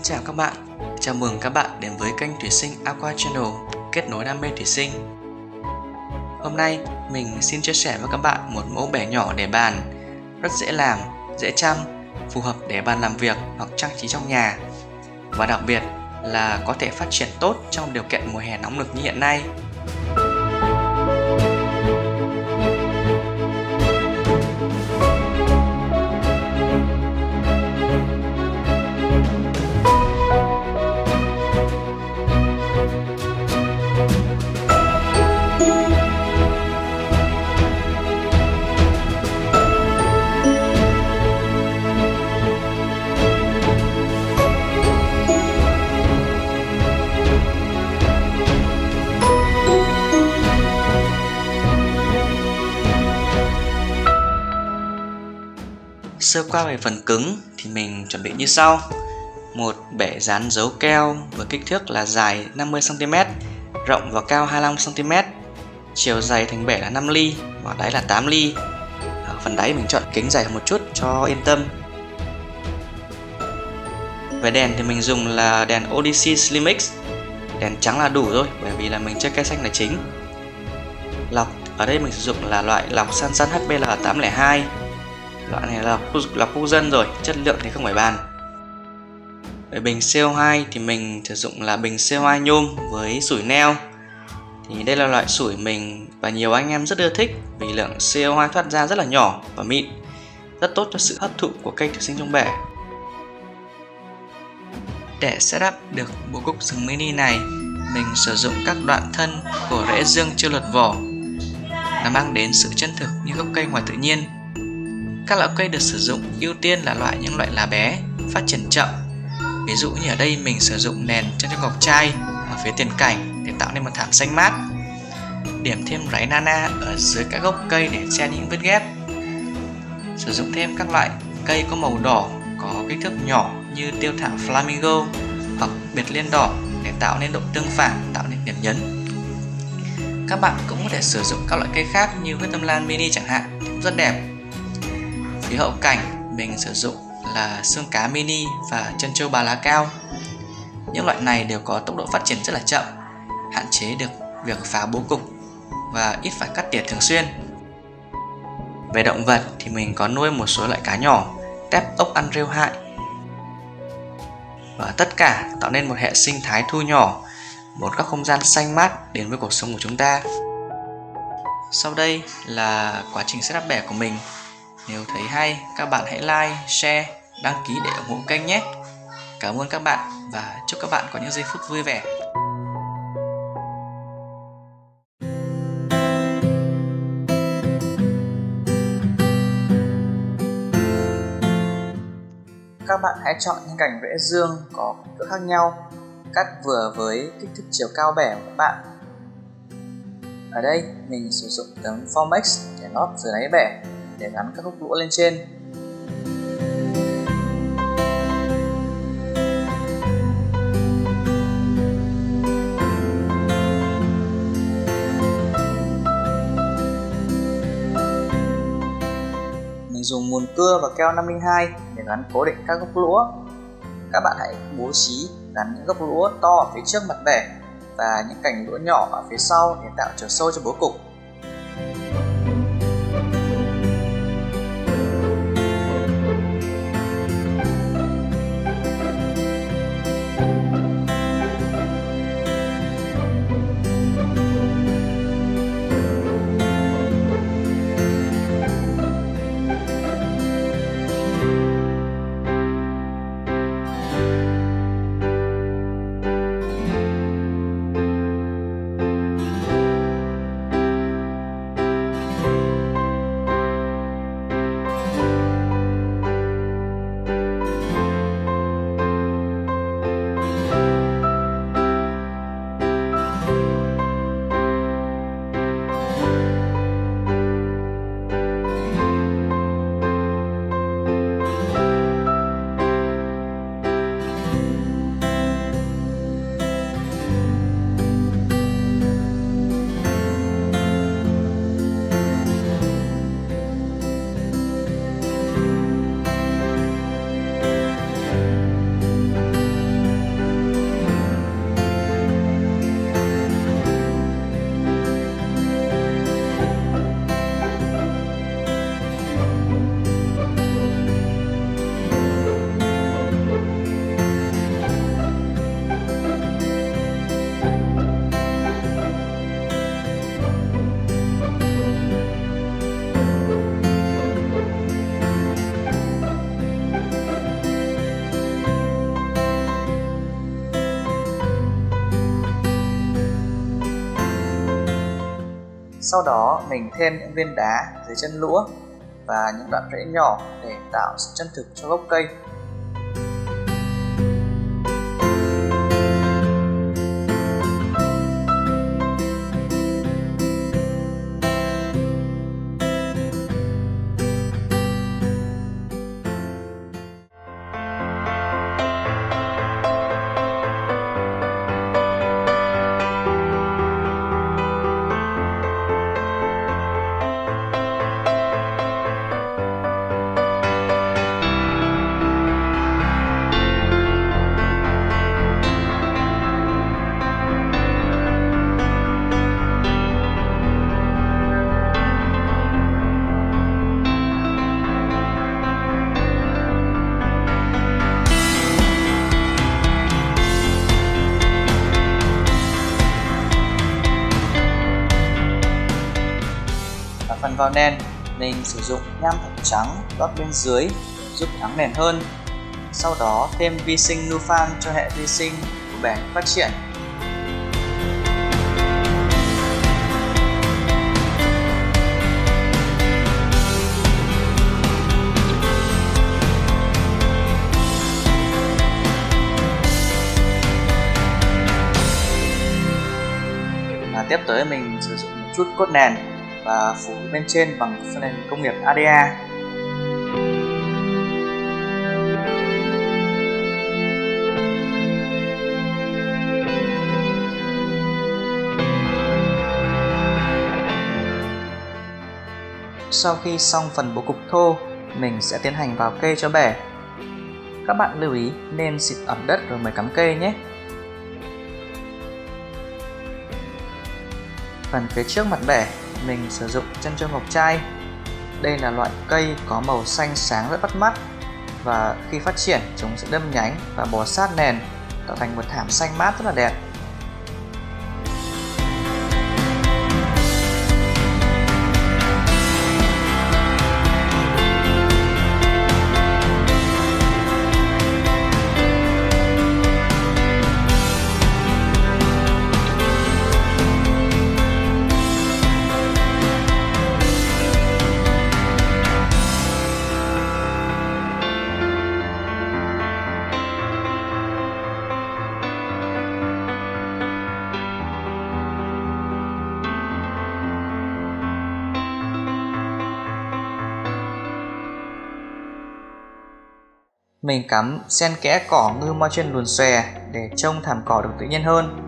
chào các bạn, chào mừng các bạn đến với kênh Thủy Sinh Aqua Channel, kết nối đam mê thủy sinh. Hôm nay mình xin chia sẻ với các bạn một mẫu bể nhỏ để bàn, rất dễ làm, dễ chăm, phù hợp để bàn làm việc hoặc trang trí trong nhà. Và đặc biệt là có thể phát triển tốt trong điều kiện mùa hè nóng nực như hiện nay. Sơ qua về phần cứng thì mình chuẩn bị như sau: một bể dán dấu keo với kích thước là dài 50 cm, rộng và cao 25 cm, chiều dày thành bể là 5 ly và đáy là 8 ly. Ở phần đáy mình chọn kính dày một chút cho yên tâm. Về đèn thì mình dùng là đèn Odyssey Slimix, đèn trắng là đủ rồi bởi vì là mình chơi cây xanh là chính. Lọc ở đây mình sử dụng là loại lọc Sansan HBL 802. Loại này là lọc quốc dân rồi, chất lượng thì không phải bàn. Về bình CO2 thì mình sử dụng là bình CO2 nhôm với sủi neo. Thì đây là loại sủi mình và nhiều anh em rất ưa thích vì lượng CO2 thoát ra rất là nhỏ và mịn, rất tốt cho sự hấp thụ của cây thủy sinh trong bể. Để setup được bố cục rừng mini này, mình sử dụng các đoạn thân của rễ dương chưa lột vỏ, nó mang đến sự chân thực như gốc cây ngoài tự nhiên. Các loại cây được sử dụng ưu tiên là những loại lá bé, phát triển chậm. Ví dụ như ở đây mình sử dụng nền chân trong ngọc trai ở phía tiền cảnh để tạo nên một thảm xanh mát. Điểm thêm ráy nana ở dưới các gốc cây để che những vết ghép. Sử dụng thêm các loại cây có màu đỏ, có kích thước nhỏ như tiêu thảo flamingo hoặc biệt liên đỏ để tạo nên độ tương phản, tạo nên điểm nhấn. Các bạn cũng có thể sử dụng các loại cây khác như huyết tâm lan mini chẳng hạn, cũng rất đẹp. Phía hậu cảnh mình sử dụng là xương cá mini và chân trâu bà lá cao. Những loại này đều có tốc độ phát triển rất là chậm, hạn chế được việc phá bố cục và ít phải cắt tỉa thường xuyên. Về động vật thì mình có nuôi một số loại cá nhỏ, tép ốc ăn rêu hại. Và tất cả tạo nên một hệ sinh thái thu nhỏ, một các không gian xanh mát đến với cuộc sống của chúng ta. Sau đây là quá trình setup bể của mình. Nếu thấy hay, các bạn hãy like, share, đăng ký để ủng hộ kênh nhé. Cảm ơn các bạn và chúc các bạn có những giây phút vui vẻ. Các bạn hãy chọn những cành rễ dương có kích cỡ khác nhau, cắt vừa với kích thước chiều cao bể của các bạn. Ở đây mình sử dụng tấm Formex để lót dưới đáy bể để gắn các gốc lũa lên trên. Mình dùng mùn cưa và keo 502 để gắn cố định các gốc lũa. Các bạn hãy bố trí gắn những gốc lũa to ở phía trước mặt bể và những cành lũa nhỏ ở phía sau để tạo chiều sâu cho bố cục. Sau đó mình thêm những viên đá dưới chân lũa và những đoạn rễ nhỏ để tạo sự chân thực cho gốc cây. Phần vào nền, mình sử dụng nham thạch trắng lót bên dưới giúp thắng nền hơn. Sau đó thêm vi sinh Nufan cho hệ vi sinh của bể phát triển. Và tiếp tới mình sử dụng một chút cốt nền và phủ bên trên bằng phân nền công nghiệp ADA. Sau khi xong phần bố cục thô, mình sẽ tiến hành vào kê cho bể. Các bạn lưu ý nên xịt ẩm đất rồi mới cắm kê nhé. Phần phía trước mặt bể, mình sử dụng chân châu ngọc trai. Đây là loại cây có màu xanh sáng rất bắt mắt, và khi phát triển chúng sẽ đâm nhánh và bò sát nền, tạo thành một thảm xanh mát rất là đẹp. Mình cắm xen kẽ cỏ ngư mo trên luồn xòe để trông thảm cỏ được tự nhiên hơn.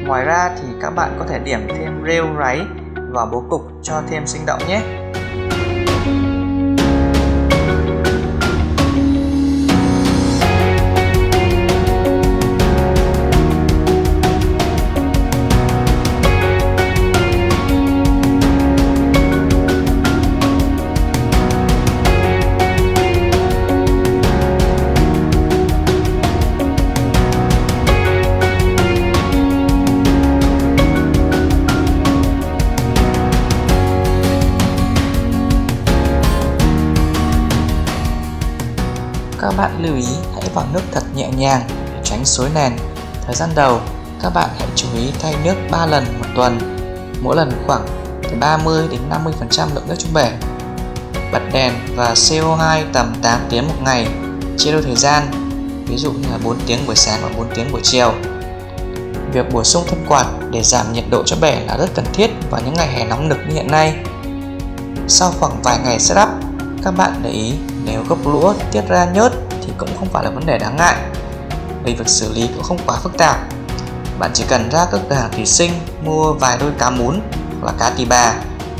Ngoài ra thì các bạn có thể điểm thêm rêu ráy vào bố cục cho thêm sinh động nhé. Các bạn lưu ý hãy vào nước thật nhẹ nhàng để tránh xối nền. Thời gian đầu, các bạn hãy chú ý thay nước 3 lần một tuần, mỗi lần khoảng từ 30 đến 50% lượng nước trong bể. Bật đèn và CO2 tầm 8 tiếng một ngày, chia đôi thời gian, ví dụ như là 4 tiếng buổi sáng và 4 tiếng buổi chiều. Việc bổ sung thân quạt để giảm nhiệt độ cho bể là rất cần thiết vào những ngày hè nóng nực như hiện nay. Sau khoảng vài ngày setup, các bạn để ý nếu gốc lũa tiết ra nhớt thì cũng không phải là vấn đề đáng ngại, vì việc xử lý cũng không quá phức tạp. Bạn chỉ cần ra các cửa hàng thủy sinh mua vài đôi cá mún hoặc là cá tì bà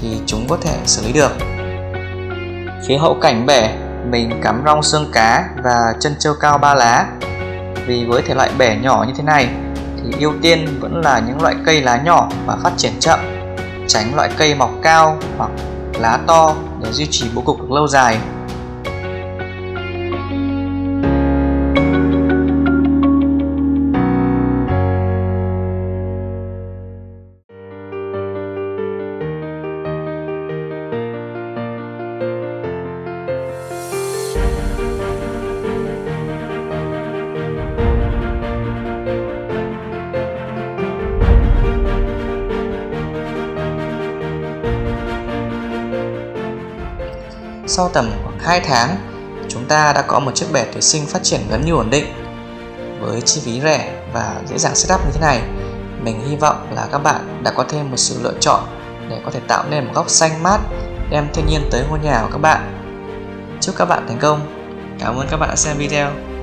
thì chúng có thể xử lý được. Phía hậu cảnh bể, mình cắm rong xương cá và chân trâu cao 3 lá. Vì với thể loại bể nhỏ như thế này thì ưu tiên vẫn là những loại cây lá nhỏ và phát triển chậm, tránh loại cây mọc cao hoặc lá to để duy trì bố cục được lâu dài. Sau tầm khoảng 2 tháng, chúng ta đã có một chiếc bể thủy sinh phát triển gần như ổn định. Với chi phí rẻ và dễ dàng setup như thế này, mình hy vọng là các bạn đã có thêm một sự lựa chọn để có thể tạo nên một góc xanh mát, đem thiên nhiên tới ngôi nhà của các bạn. Chúc các bạn thành công. Cảm ơn các bạn đã xem video.